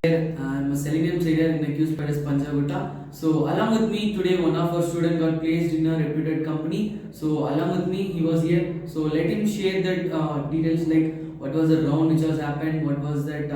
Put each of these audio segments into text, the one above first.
I'm a Selenium trader in the QSpiders Punjagutta. So along with me today, one of our students got placed in a reputed company. So along with me, he was here. So let him share the details, like what was the round which has happened, what was that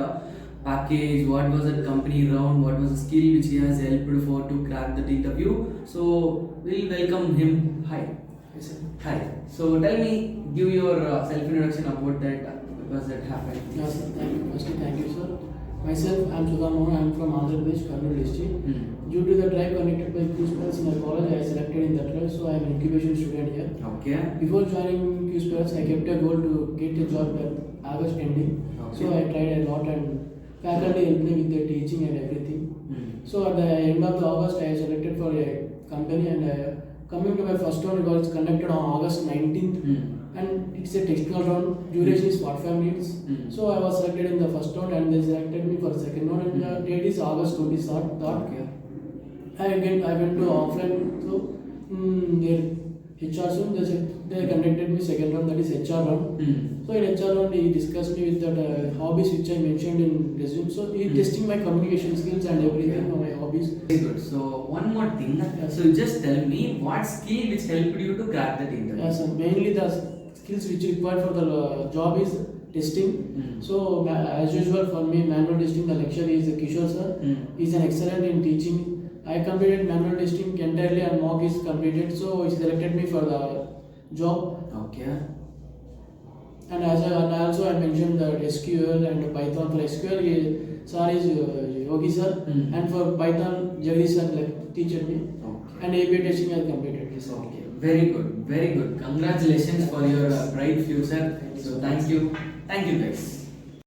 package, what was that company round, what was the skill which he has helped for to crack that interview. So we'll welcome him. Hi. Yes, sir. Hi. So tell me, give your self-introduction about that because that happened. Yes, sir. Thank you. Firstly, thank you, sir. Myself, I am SUDHA Mohan I. am from Andhra Pradesh, Kurnool district. Due to the drive conducted by QSpiders in my college, I selected in that drive, so I am an incubation student here. Okay. Before joining QSpiders, I kept a goal to get a job at August ending. Okay. So I tried a lot and faculty helped me with the teaching and everything. So at the end of the August, I selected for a company and coming to my first round, it was conducted on August 19th. And it's a technical round, duration is 45 minutes. So I was selected in the first round and they selected me for the second round and the date is August 23rd. Okay. I went to offline, so their HR soon, they conducted me second round, that is HR round. So in HR round, he discussed me with that hobbies which I mentioned in resume. So he testing my communication skills and everything on my hobbies. Very good. So one more thing. Yes. So just tell me what skill which helped you to crack that interview. Yes, and mainly the skills which required for the job is testing. So as usual for me, manual testing, the lecturer is Kishore sir. He's an excellent in teaching. I completed manual testing entirely and mock is completed. So he selected me for the job. Okay. And also I mentioned that SQL and Python. For SQL, sir is Yogi sir, and for Python, Jagdish sir teacher me. Okay. And API testing I completed this. Okay. Very good. Very good. Congratulations for your bright future. So thank you. Thank you guys.